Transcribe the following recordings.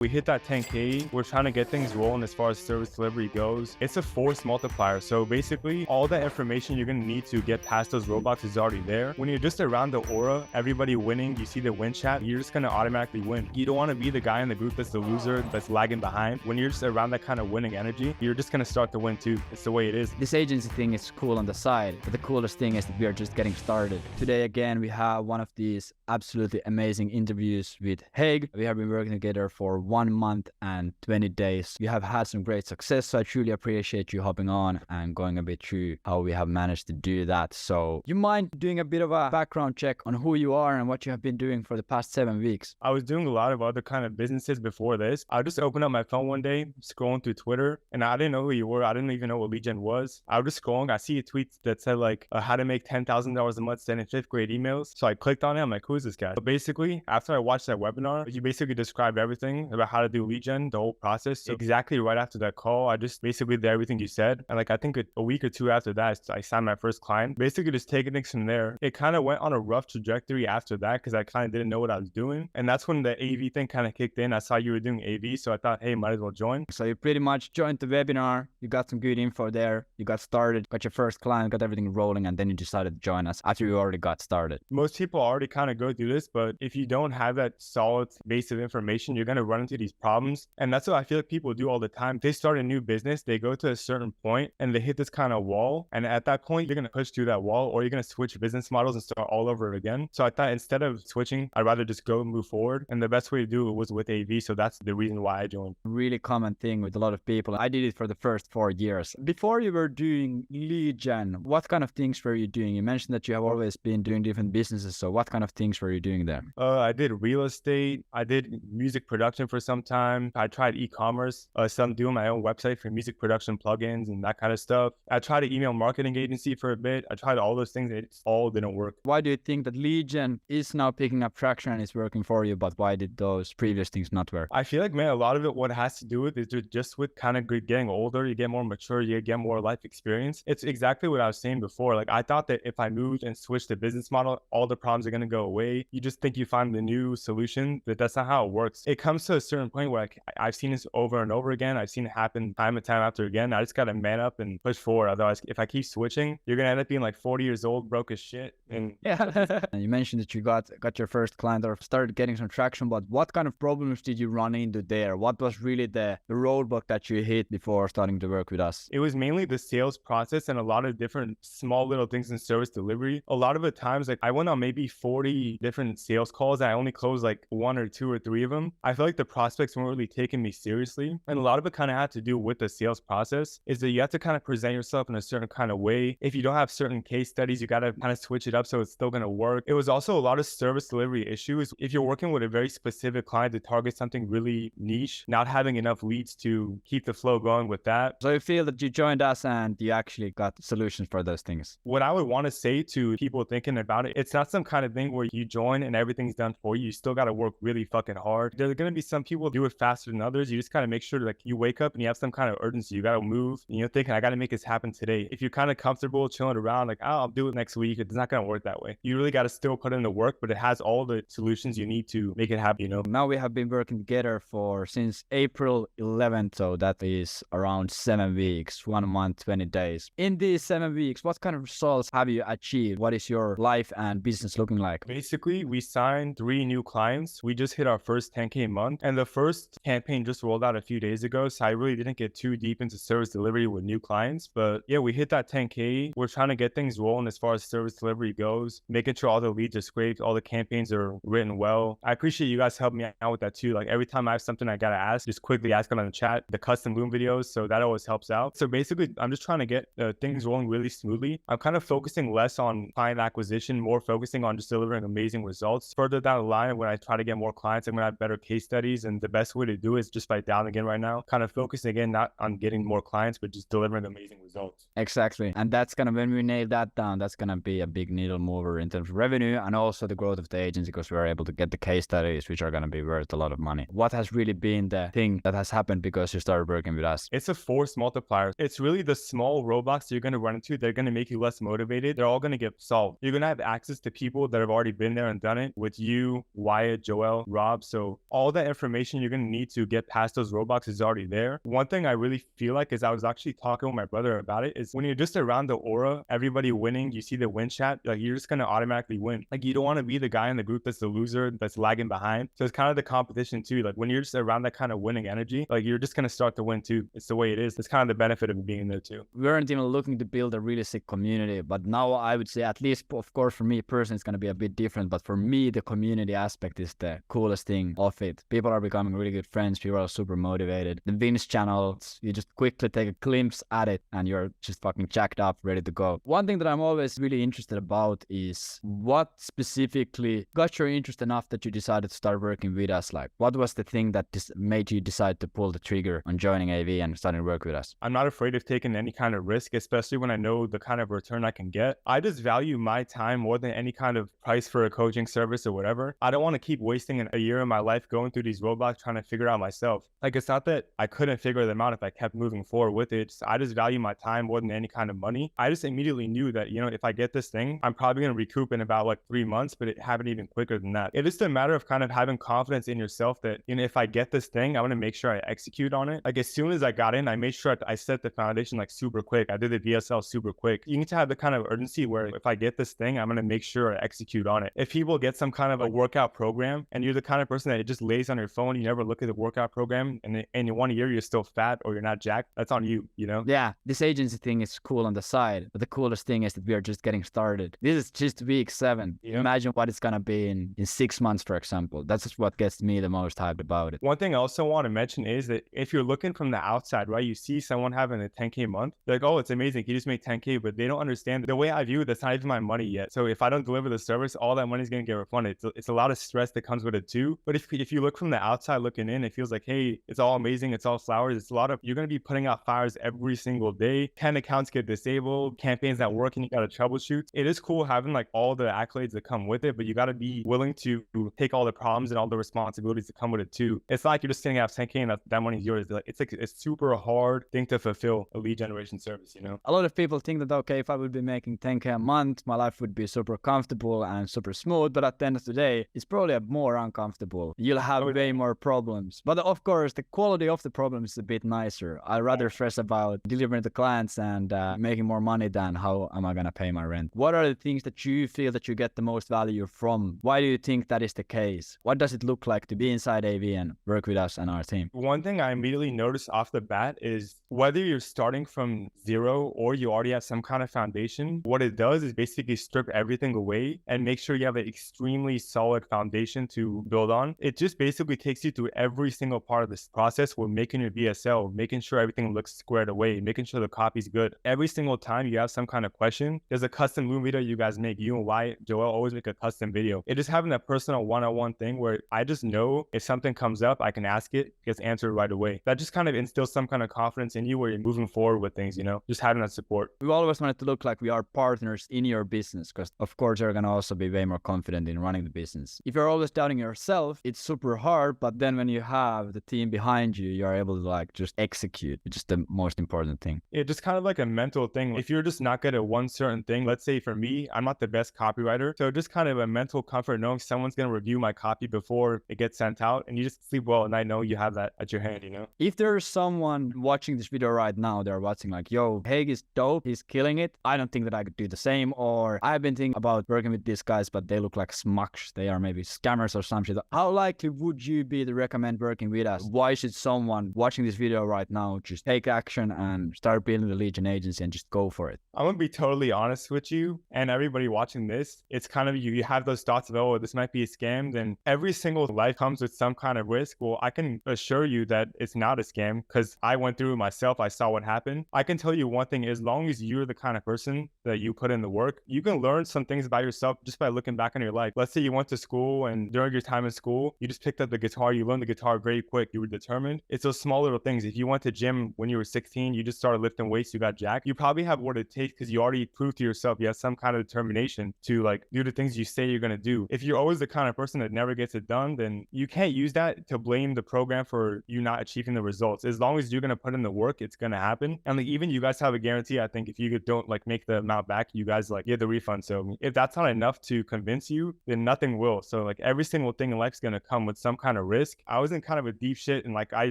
We hit that 10K. We're trying to get things rolling as far as service delivery goes. It's a force multiplier. So basically, all the information you're going to need to get past those roadblocks is already there. When you're just around the aura, everybody winning, you see the win chat, you're just going to automatically win. You don't want to be the guy in the group that's the loser, that's lagging behind. When you're just around that kind of winning energy, you're just going to start to win too. It's the way it is. This agency thing is cool on the side, but the coolest thing is that we are just getting started. Today, again, we have one of these absolutely amazing interviews with Haig. We have been working together for 1 month and 20 days. You have had some great success, so I truly appreciate you hopping on and going a bit through how we have managed to do that. So you mind doing a bit of a background check on who you are and what you have been doing for the past 7 weeks? I was doing a lot of other kind of businesses before this. I just opened up my phone one day, scrolling through Twitter, and I didn't know who you were. I didn't even know what lead gen was. I was just scrolling. I see a tweet that said like how to make $10,000 a month sending 5th grade emails. So I clicked on it. I'm like, who is this guy? But basically, after I watched that webinar, you basically described everything about how to do lead gen, the whole process. So exactly right after that call, I just basically did everything you said. And like, I think a week or two after that, I signed my first client. Basically just taking things from there. It kind of went on a rough trajectory after that because I kind of didn't know what I was doing. And that's when the AV thing kind of kicked in. I saw you were doing AV, so I thought, hey, might as well join. So you pretty much joined the webinar, you got some good info there, you got started, got your first client, got everything rolling, and then you decided to join us after you already got started. Most people already kind of go through this, but if you don't have that solid base of information, you're going to run into these problems. And that's what I feel like people do all the time. They start a new business, they go to a certain point and they hit this kind of wall. And at that point, you're going to push through that wall or you're going to switch business models and start all over again. So I thought instead of switching, I'd rather just go and move forward. And the best way to do it was with AV. So that's the reason why I joined. Really common thing with a lot of people. I did it for the first 4 years. Before you were doing lead gen, what kind of things were you doing? You mentioned that you have always been doing different businesses. So what kind of things were you doing there? I did real estate. I did music production for some time. I tried e-commerce. Some doing my own website for music production plugins and that kind of stuff. I tried an email marketing agency for a bit. I tried all those things. It all didn't work. Why do you think that lead gen is now picking up traction and is working for you, but why did those previous things not work? I feel like, man, a lot of it, what it has to do with is just with kind of getting older, you get more mature, you get more life experience. It's exactly what I was saying before. Like, I thought that if I moved and switched the business model, all the problems are going to go away. You just think you find the new solution, but that's not how it works. It comes to a certain point where I've seen this over and over again. I've seen it happen time and time after again. I just got to man up and push forward. Otherwise, if I keep switching, you're going to end up being like 40 years old, broke as shit. And yeah, you mentioned that you got your first client or started getting some traction, but what kind of problems did you run into there? What was really the roadblock that you hit before starting to work with us? It was mainly the sales process and a lot of different small little things in service delivery. A lot of the times, like I went on maybe 40 different sales calls and I only closed like 1 or 2 or 3 of them. I feel like the prospects weren't really taking me seriously. And a lot of it kind of had to do with the sales process is that you have to kind of present yourself in a certain kind of way. If you don't have certain case studies, you got to kind of switch it up so it's still going to work. It was also a lot of service delivery issues. If you're working with a very specific client to target something really niche, not having enough leads to keep the flow going with that. So you feel that you joined us and you actually got solutions for those things? What I would want to say to people thinking about it, it's not some kind of thing where you join and everything's done for you. You still got to work really fucking hard. There's going to be some people do it faster than others. You just got to make sure like you wake up and you have some kind of urgency. You got to move and you're thinking, I got to make this happen today. If you're kind of comfortable chilling around, like, oh, I'll do it next week, it's not going to work that way. You really got to still put in the work, but it has all the solutions you need to make it happen, you know? Now we have been working together since April 11th. So that is around 7 weeks, 1 month, 20 days. In these 7 weeks, what kind of results have you achieved? What is your life and business looking like? Basically, we signed 3 new clients. We just hit our first 10K month and the first campaign just rolled out a few days ago. So I really didn't get too deep into service delivery with new clients, but yeah, we hit that 10K. We're trying to get things rolling as far as service delivery goes, making sure all the leads are scraped, all the campaigns are written well. I appreciate you guys helping me out with that too. Like every time I have something I got to ask, just quickly ask it on the chat, the custom Loom videos. So that always helps out. So basically, I'm just trying to get things rolling really smoothly. I'm kind of focusing less on client acquisition, more focusing on just delivering amazing results. Further down the line, when I try to get more clients, I'm going to have better case studies. And the best way to do it is just by dialing in right now, kind of focusing again, not on getting more clients, but just delivering amazing results. Exactly. And that's going to, when we nail that down, that's going to be a big needle needle mover in terms of revenue and also the growth of the agency, because we are able to get the case studies, which are going to be worth a lot of money. What has really been the thing that has happened because you started working with us? It's a force multiplier. It's really the small roadblocks you're going to run into. They're going to make you less motivated. They're all going to get solved. You're going to have access to people that have already been there and done it with you, Wyatt, Joel, Rob. So all that information you're going to need to get past those roadblocks is already there. One thing I really feel like is I was actually talking with my brother about it is when you're just around the aura, everybody winning, you see the win chat, like you're just going to automatically win. Like you don't want to be the guy in the group that's the loser, that's lagging behind. So it's kind of the competition too. Like when you're just around that kind of winning energy, like you're just going to start to win too. It's the way it is. It's kind of the benefit of being there too. We weren't even looking to build a really sick community, but now I would say, at least, of course, for me personally, it's going to be a bit different. But for me, the community aspect is the coolest thing of it. People are becoming really good friends. People are super motivated. The Vince channels, you just quickly take a glimpse at it and you're just fucking jacked up, ready to go. One thing that I'm always really interested about is what specifically got your interest enough that you decided to start working with us. Like, what was the thing that made you decide to pull the trigger on joining AV and starting to work with us? I'm not afraid of taking any kind of risk, especially when I know the kind of return I can get. I just value my time more than any kind of price for a coaching service or whatever. I don't want to keep wasting a year of my life going through these roadblocks trying to figure out myself. Like, it's not that I couldn't figure them out if I kept moving forward with it. I just value my time more than any kind of money. I just immediately knew that, you know, if I get this thing, I'm probably going to recoup in about like 3 months, but it happened even quicker than that. It is just a matter of kind of having confidence in yourself that, you know, if I get this thing, I want to make sure I execute on it. Like as soon as I got in, I made sure I set the foundation like super quick. I did the VSL super quick. You need to have the kind of urgency where if I get this thing, I'm going to make sure I execute on it. If people get some kind of a workout program and you're the kind of person that just lays on your phone, you never look at the workout program, and in 1 year you're still fat or you're not jacked, that's on you, you know? Yeah, this agency thing is cool on the side, but the coolest thing is that we are just getting started. This is just week 7. Yeah. Imagine what it's gonna be in 6 months, for example. That's just what gets me the most hyped about it. One thing I also want to mention is that if you're looking from the outside, right, you see someone having a 10K month, they're like, oh, it's amazing, you just make 10K, but they don't understand the way I view it, that's not even my money yet. So if I don't deliver the service, all that money is going to get refunded. It's a lot of stress that comes with it too. But if you look from the outside looking in, it feels like, hey, it's all amazing, it's all flowers. It's a lot of, you're going to be putting out fires every single day. 10 accounts get disabled, campaigns not working, you got to troubleshoot. It is cool having like all the accolades that come with it, but you got to be willing to take all the problems and all the responsibilities that come with it too. It's not like you're just sitting out 10K and that money's yours. It's like a super hard thing to fulfill, a lead generation service, you know? A lot of people think that, okay, if I would be making 10K a month, my life would be super comfortable and super smooth. But at the end of the day, it's probably more uncomfortable. You'll have way more problems. But of course, the quality of the problem is a bit nicer. I rather stress about delivering to clients and making more money than how am I going to pay my rent. What are the things that you feel that you get the most value from? Why do you think that is the case? What does it look like to be inside AV and work with us and our team? One thing I immediately noticed off the bat is whether you're starting from zero or you already have some kind of foundation, what it does is basically strip everything away and make sure you have an extremely solid foundation to build on. It just basically takes you through every single part of this process. We're making your VSL, making sure everything looks squared away, making sure the copy's good. Every single time you have some kind of question, there's a custom Loom video you guys make. You and Wyatt, Joel always make a custom video. It just having that personal one-on-one thing where I just know if something comes up, I can ask it, gets answered right away. That just kind of instills some kind of confidence in you where you're moving forward with things, you know, just having that support. We always want it to look like we are partners in your business, because of course you're going to also be way more confident in running the business. If you're always doubting yourself, it's super hard, but then when you have the team behind you, you're able to like just execute, which is the most important thing. Yeah, just kind of like a mental thing. If you're just not good at one certain thing, let's say for me, I'm not the best copywriter. So just kind of a mental comfort knowing someone's going to review my copy before it gets sent out, and you just sleep well at night knowing you have that at your hand, you know? If there's someone watching this video right now, they're watching like, yo, Haig is dope, he's killing it. I don't think that I could do the same, or I've been thinking about working with these guys, but they look like smucks. They are maybe scammers or some shit. How likely would you be to recommend working with us? Why should someone watching this video right now just take action and start building the lead gen agency and just go for it? I'm going to be totally honest with you and everybody watching this. It's kind of you have those thoughts of, oh, this might be a scam. Then every single life comes with some kind of risk. Well, I can assure you that it's not a scam because I went through it myself. I saw what happened. I can tell you one thing, as long as you're the kind of person that you put in the work, you can learn some things about yourself just by looking back on your life. Let's say you went to school and during your time in school, you just picked up the guitar, you learned the guitar very quick, you were determined. It's those small little things. If you went to gym when you were 16, you just started lifting weights, you got jacked, you probably have what it takes because you already proved to yourself you have some kind kind of determination to like do the things you say you're going to do. If you're always the kind of person that never gets it done, then you can't use that to blame the program for you not achieving the results. As long as you're going to put in the work, it's going to happen. And like, even you guys have a guarantee. I think if you don't like make the amount back, you guys like get the refund. So if that's not enough to convince you, then nothing will. So like every single thing in life is going to come with some kind of risk. I was in kind of a deep shit and like I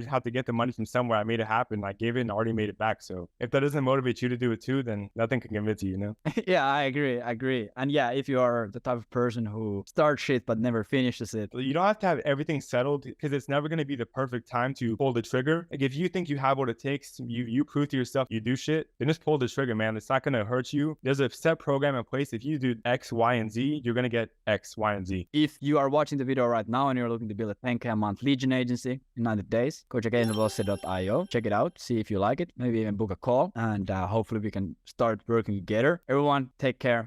had to get the money from somewhere. I made it happen. I gave it and already made it back. So if that doesn't motivate you to do it too, then nothing can convince you, you know? Yeah, I agree. And yeah, if you are the type of person who starts shit but never finishes it. You don't have to have everything settled because it's never going to be the perfect time to pull the trigger. Like if you think you have what it takes, you prove to yourself you do shit, then just pull the trigger, man. It's not going to hurt you. There's a set program in place. If you do X, Y, and Z, you're going to get X, Y, and Z. If you are watching the video right now and you're looking to build a 10K a month lead gen agency in 90 days, go check agencyvelocity.io. Check it out, see if you like it, maybe even book a call, and hopefully we can start working together. Everyone, take care.